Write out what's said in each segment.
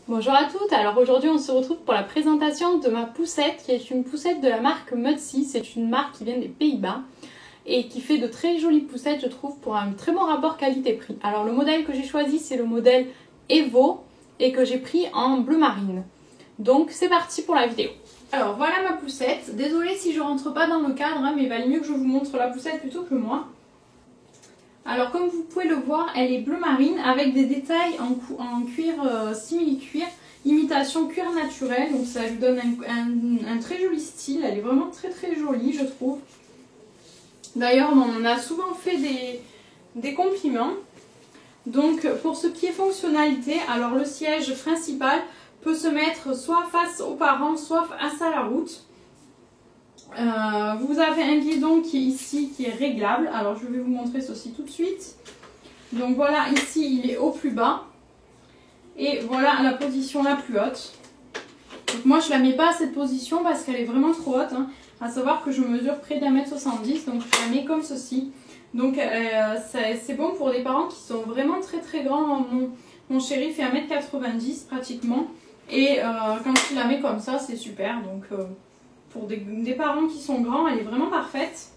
Bonjour à toutes, alors aujourd'hui on se retrouve pour la présentation de ma poussette qui est une poussette de la marque Mutsy. C'est une marque qui vient des Pays-Bas et qui fait de très jolies poussettes je trouve pour un très bon rapport qualité-prix. Alors le modèle que j'ai choisi c'est le modèle Evo et que j'ai pris en bleu marine. Donc c'est parti pour la vidéo. Alors voilà ma poussette, désolée si je rentre pas dans le cadre mais il valait mieux que je vous montre la poussette plutôt que moi. Alors comme vous pouvez le voir, elle est bleu marine avec des détails en cuir simili-cuir, imitation cuir naturel. Donc ça lui donne un très joli style, elle est vraiment très jolie je trouve. D'ailleurs on en a souvent fait des compliments. Donc pour ce qui est fonctionnalité, alors le siège principal peut se mettre soit face aux parents, soit face à la route. Vous avez un guidon qui est ici, qui est réglable. Alors je vais vous montrer ceci tout de suite. Donc voilà, ici il est au plus bas. Et voilà la position la plus haute. Donc moi je la mets pas à cette position parce qu'elle est vraiment trop haute. À savoir que je mesure près d'1,70 m, donc je la mets comme ceci. Donc c'est bon pour des parents qui sont vraiment très grands. Mon chéri fait 1,90 m pratiquement. Et quand il la met comme ça, c'est super. Donc pour des parents qui sont grands, elle est vraiment parfaite.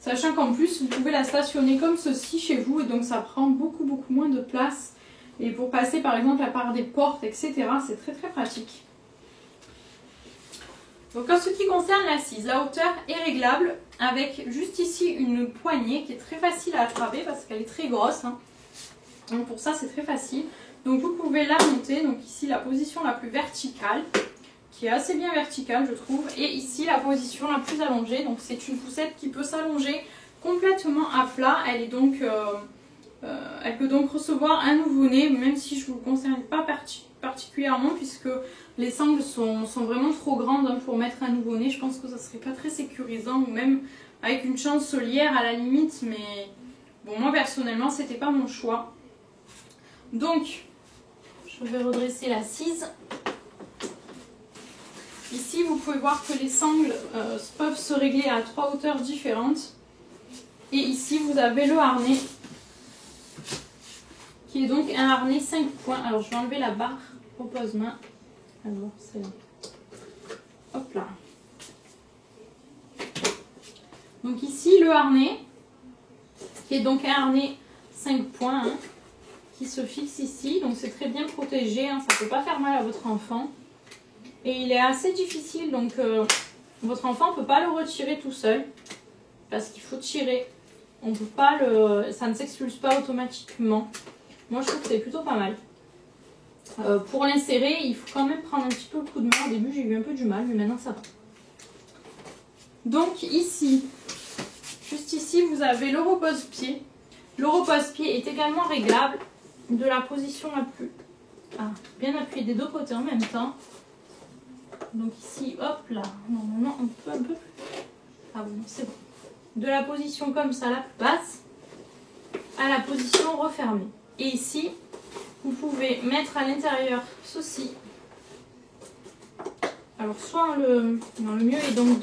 Sachant qu'en plus, vous pouvez la stationner comme ceci chez vous. Et donc ça prend beaucoup moins de place. Et pour passer par exemple à part des portes, etc. c'est très pratique. Donc en ce qui concerne l'assise, la hauteur est réglable. Avec juste ici une poignée qui est très facile à attraper parce qu'elle est très grosse. Donc pour ça c'est très facile. Donc vous pouvez la monter. Donc ici la position la plus verticale, qui est assez bien verticale je trouve, et ici la position la plus allongée. Donc c'est une poussette qui peut s'allonger complètement à plat. Elle est donc, elle peut donc recevoir un nouveau-né, même si je ne vous le conseille pas particulièrement puisque les sangles sont vraiment trop grandes pour mettre un nouveau-né. Je pense que ça serait pas très sécurisant, ou même avec une chancelière à la limite, mais bon moi personnellement c'était pas mon choix. Donc je vais redresser l'assise. Ici, vous pouvez voir que les sangles peuvent se régler à 3 hauteurs différentes. Et ici, vous avez le harnais, qui est donc un harnais 5 points. Alors, je vais enlever la barre repose-main. Alors, c'est là. Hop là. Donc ici, le harnais, qui est donc un harnais 5 points, qui se fixe ici. Donc, c'est très bien protégé, ça ne peut pas faire mal à votre enfant. Et il est assez difficile, donc votre enfant ne peut pas le retirer tout seul parce qu'il faut tirer. On peut pas ça ne s'expulse pas automatiquement. Moi je trouve que c'est plutôt pas mal. Pour l'insérer, il faut quand même prendre un petit peu le coup de main. Au début j'ai eu un peu du mal, mais maintenant ça va. Donc ici, juste ici, vous avez le repose-pied. Le repose-pied est également réglable de la position la plus... bien appuyé des deux côtés en même temps. Donc ici, hop là, normalement on peut un peu plus. Ah bon, c'est bon. De la position comme ça, la plus basse, à la position refermée. Et ici, vous pouvez mettre à l'intérieur ceci. Alors soit le mieux est donc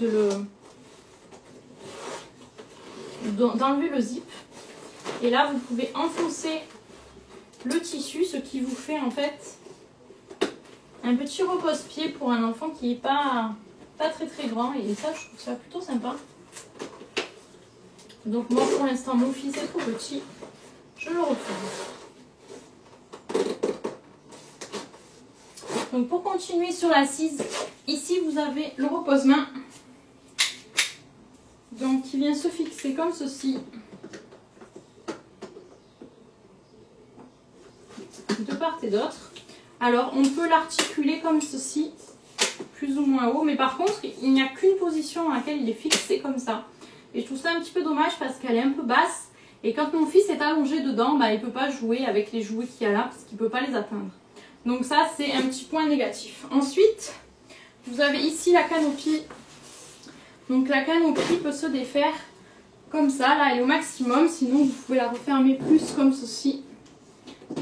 d'enlever le zip. Et là, vous pouvez enfoncer le tissu, ce qui vous fait en fait un petit repose-pied pour un enfant qui n'est pas très grand, et ça je trouve ça plutôt sympa. Donc moi pour l'instant mon fils est trop petit, je le refuse. Donc pour continuer sur l'assise, ici vous avez le repose-main, donc qui vient se fixer comme ceci, de part et d'autre. Alors on peut l'articuler comme ceci, plus ou moins haut, mais par contre il n'y a qu'une position à laquelle il est fixé comme ça. Et je trouve ça un petit peu dommage parce qu'elle est un peu basse, et quand mon fils est allongé dedans, il ne peut pas jouer avec les jouets qu'il y a là parce qu'il ne peut pas les atteindre. Donc ça c'est un petit point négatif. Ensuite, vous avez ici la canopie. Donc la canopie peut se défaire comme ça, là elle est au maximum, sinon vous pouvez la refermer plus comme ceci,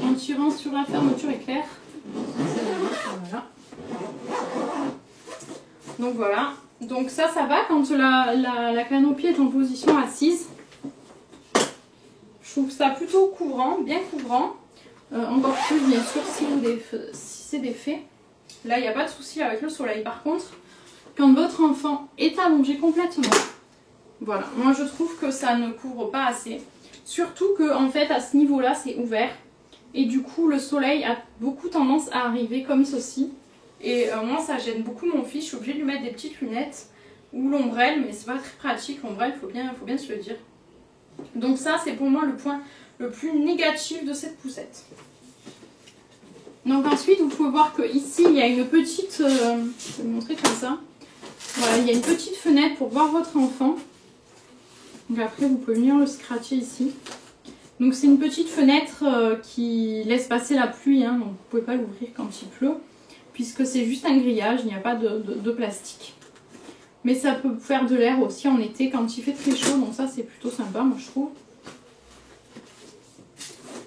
en tirant sur la fermeture éclair. Voilà. Donc voilà, donc ça va quand la canopie est en position assise. Je trouve ça plutôt couvrant, bien couvrant. Encore plus bien sûr si c'est des faits. Là il n'y a pas de souci avec le soleil. Par contre, quand votre enfant est allongé complètement, voilà, moi je trouve que ça ne couvre pas assez. Surtout que en fait à ce niveau-là c'est ouvert. Et du coup le soleil a beaucoup tendance à arriver comme ceci. Et moi ça gêne beaucoup mon fils, je suis obligée de lui mettre des petites lunettes ou l'ombrelle, mais c'est pas très pratique, l'ombrelle, faut bien se le dire. Donc ça c'est pour moi le point le plus négatif de cette poussette. Donc ensuite vous pouvez voir que ici il y a une petite, je vais vous montrer comme ça. Voilà, il y a une petite fenêtre pour voir votre enfant. Donc après vous pouvez venir le scratcher ici. Donc c'est une petite fenêtre qui laisse passer la pluie, hein, donc vous ne pouvez pas l'ouvrir quand il pleut, puisque c'est juste un grillage, il n'y a pas de plastique. Mais ça peut faire de l'air aussi en été quand il fait très chaud, donc ça c'est plutôt sympa moi je trouve.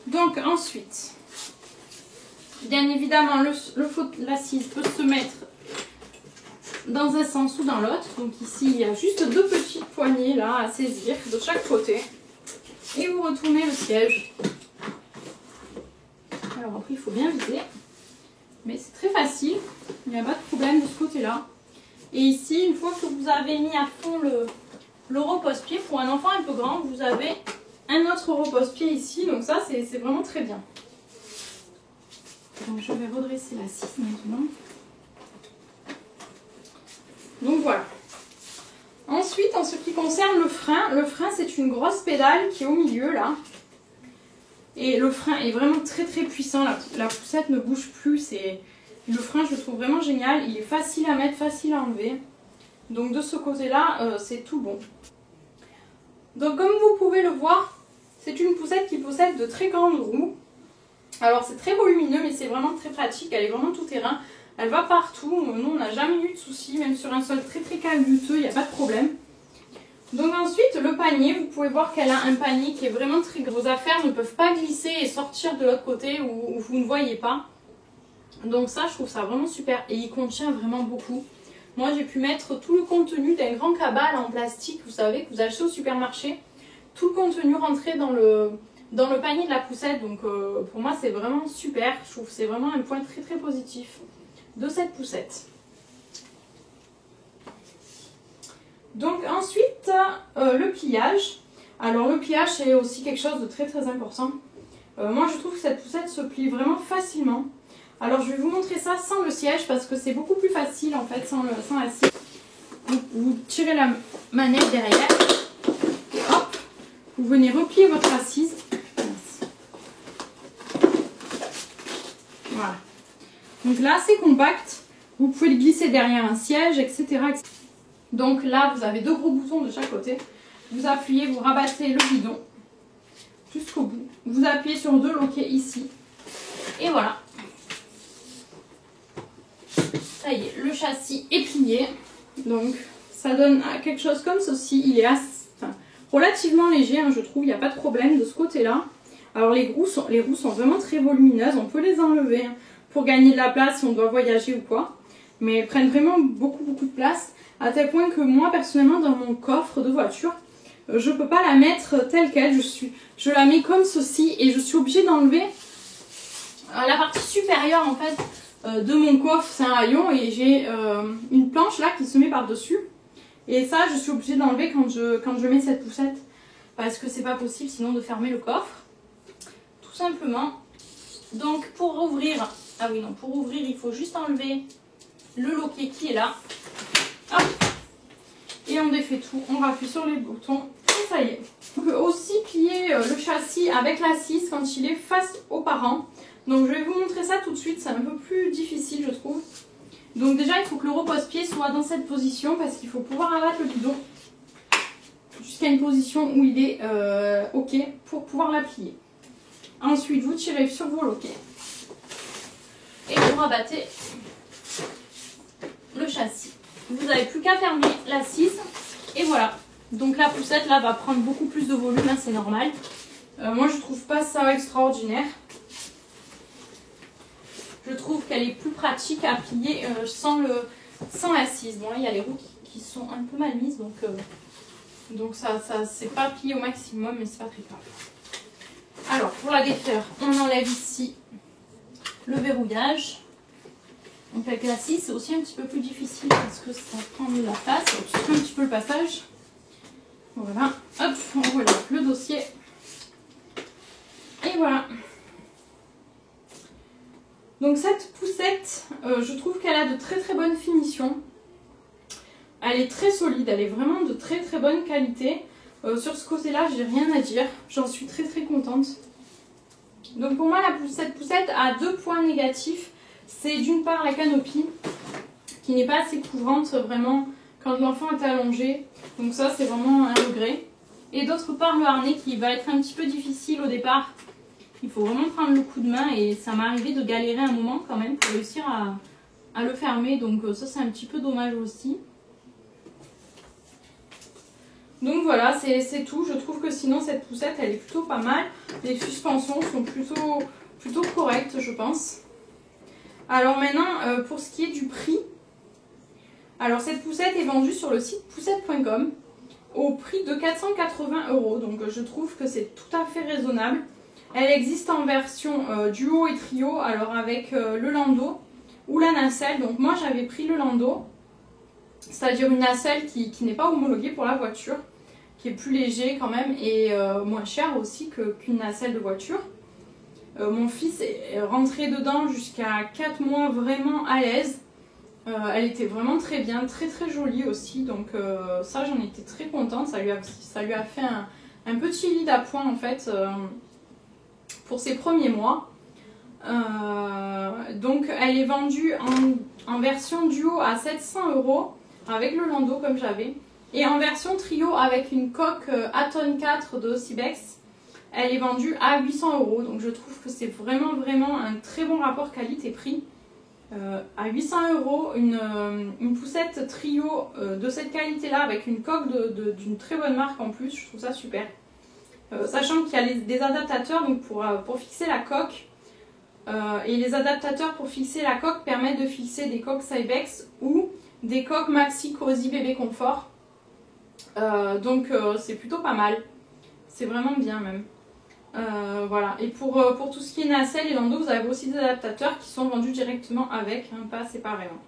Donc ensuite, bien évidemment l'assise peut se mettre dans un sens ou dans l'autre. Donc ici il y a juste deux petites poignées là à saisir de chaque côté. Et vous retournez le siège. Alors après il faut bien viser. Mais c'est très facile. Il n'y a pas de problème de ce côté là. Et ici une fois que vous avez mis à fond le repose-pied, pour un enfant un peu grand, vous avez un autre repose-pied ici. Donc ça c'est vraiment très bien. Donc je vais redresser l'assise maintenant. Donc voilà. Ensuite, en ce qui concerne le frein c'est une grosse pédale qui est au milieu là. Et le frein est vraiment très puissant. La poussette ne bouge plus. Le frein, je le trouve vraiment génial. Il est facile à mettre, facile à enlever. Donc de ce côté-là, c'est tout bon. Donc comme vous pouvez le voir, c'est une poussette qui possède de très grandes roues. Alors c'est très volumineux, mais c'est vraiment très pratique. Elle est vraiment tout terrain. Elle va partout, nous on n'a jamais eu de soucis, même sur un sol très calbuteux, il n'y a pas de problème. Donc ensuite le panier, vous pouvez voir qu'elle a un panier qui est vraiment très gros. Vos affaires ne peuvent pas glisser et sortir de l'autre côté où vous ne voyez pas. Donc ça je trouve ça vraiment super et il contient vraiment beaucoup. Moi j'ai pu mettre tout le contenu d'un grand cabas en plastique, vous savez, que vous achetez au supermarché. Tout le contenu rentré dans le panier de la poussette, donc pour moi c'est vraiment super. Je trouve que c'est vraiment un point très positif de cette poussette. Donc ensuite le pliage. Alors le pliage c'est aussi quelque chose de très important. Moi je trouve que cette poussette se plie vraiment facilement. Alors je vais vous montrer ça sans le siège parce que c'est beaucoup plus facile en fait sans l'assise. Vous tirez la manette derrière et hop, vous venez replier votre assise. Voilà. Donc là c'est compact, vous pouvez le glisser derrière un siège, etc. Donc là vous avez deux gros boutons de chaque côté. Vous appuyez, vous rabattez le guidon jusqu'au bout. Vous appuyez sur deux loquets ici. Et voilà. Ça y est, le châssis est plié. Donc ça donne quelque chose comme ceci. Il est relativement léger, hein, je trouve, il n'y a pas de problème de ce côté-là. Alors les roues sont vraiment très volumineuses, on peut les enlever hein, pour gagner de la place si on doit voyager ou quoi. Mais elles prennent vraiment beaucoup de place, à tel point que moi personnellement dans mon coffre de voiture, je ne peux pas la mettre telle qu'elle. Je la mets comme ceci et je suis obligée d'enlever la partie supérieure en fait de mon coffre. C'est un haillon et j'ai une planche là qui se met par dessus. Et ça je suis obligée d'enlever quand je mets cette poussette, parce que c'est pas possible sinon de fermer le coffre. Tout simplement. Donc pour ouvrir, il faut juste enlever le loquet qui est là. Hop. Et on défait tout, on appuie sur les boutons et ça y est. On peut aussi plier le châssis avec l'assise quand il est face aux parents. Donc je vais vous montrer ça tout de suite, c'est un peu plus difficile je trouve. Donc déjà il faut que le repose-pied soit dans cette position parce qu'il faut pouvoir abattre le guidon jusqu'à une position où il est ok pour pouvoir la plier. Ensuite vous tirez sur vos loquets et vous rabattez le châssis. Vous n'avez plus qu'à fermer l'assise et voilà. Donc la poussette là va prendre beaucoup plus de volume, hein, c'est normal. Moi je trouve pas ça extraordinaire. Je trouve qu'elle est plus pratique à plier sans l'assise. Bon là il y a les roues qui sont un peu mal mises donc ça c'est pas plié au maximum mais c'est pas très grave. Alors pour la défaire, on enlève ici le verrouillage. Donc avec la scie, c'est aussi un petit peu plus difficile parce que ça prend de la place. Donc je fais un petit peu le passage. Voilà, hop, on relève le dossier. Et voilà. Donc cette poussette, je trouve qu'elle a de très très bonnes finitions. Elle est très solide, elle est vraiment de très très bonne qualité. Sur ce côté-là, j'ai rien à dire. J'en suis très très contente. Donc pour moi, cette poussette a deux points négatifs. C'est d'une part la canopie, qui n'est pas assez couvrante vraiment quand l'enfant est allongé. Donc ça, c'est vraiment un regret. Et d'autre part, le harnais qui va être un petit peu difficile au départ. Il faut vraiment prendre le coup de main et ça m'est arrivé de galérer un moment quand même pour réussir à le fermer. Donc ça, c'est un petit peu dommage aussi. Donc voilà, c'est tout. Je trouve que sinon cette poussette, elle est plutôt pas mal. Les suspensions sont plutôt correctes, je pense. Alors maintenant, pour ce qui est du prix. Alors cette poussette est vendue sur le site poussette.com au prix de 480 €. Donc je trouve que c'est tout à fait raisonnable. Elle existe en version duo et trio, alors avec le landau ou la nacelle. Donc moi j'avais pris le landau, c'est-à-dire une nacelle qui n'est pas homologuée pour la voiture, qui est plus léger quand même et moins cher aussi qu'une nacelle de voiture. Mon fils est rentré dedans jusqu'à 4 mois vraiment à l'aise. Elle était vraiment très bien, très très jolie aussi, donc ça j'en étais très contente. Ça lui a fait un petit lit d'appoint en fait pour ses premiers mois. Donc elle est vendue en version duo à 700 € avec le landau comme j'avais, et en version trio avec une coque Aton 4 de Cybex, elle est vendue à 800 €. Donc je trouve que c'est vraiment un très bon rapport qualité-prix. À 800 € une poussette trio de cette qualité là avec une coque d'une très bonne marque en plus, je trouve ça super. Sachant qu'il y a des adaptateurs donc pour fixer la coque, et les adaptateurs pour fixer la coque permettent de fixer des coques Cybex ou des coques Maxi Cozy Bébé Confort. Donc c'est plutôt pas mal, c'est vraiment bien même. Voilà, et pour tout ce qui est nacelle et landau, vous avez aussi des adaptateurs qui sont vendus directement avec, hein, pas séparément.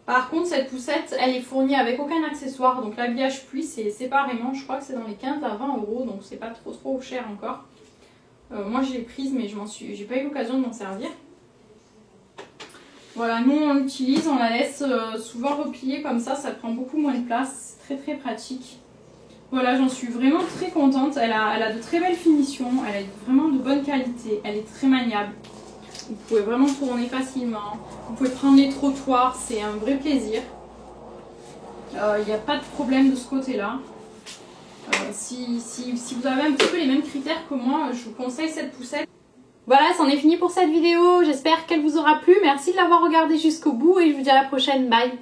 Par contre, cette poussette, elle est fournie avec aucun accessoire, donc l'habillage pluie c'est séparément, je crois que c'est dans les 15 à 20 €, donc c'est pas trop cher encore. Moi je l'ai prise mais j'ai pas eu l'occasion de m'en servir. Voilà, nous on l'utilise, on la laisse souvent repliée comme ça prend beaucoup moins de place, c'est très pratique. Voilà, j'en suis vraiment très contente, elle a de très belles finitions, elle est vraiment de bonne qualité, elle est très maniable. Vous pouvez vraiment tourner facilement, vous pouvez prendre les trottoirs, c'est un vrai plaisir. Il n'y a pas de problème de ce côté-là. Si vous avez un petit peu les mêmes critères que moi, je vous conseille cette poussette. Voilà, c'en est fini pour cette vidéo, j'espère qu'elle vous aura plu. Merci de l'avoir regardée jusqu'au bout et je vous dis à la prochaine, bye!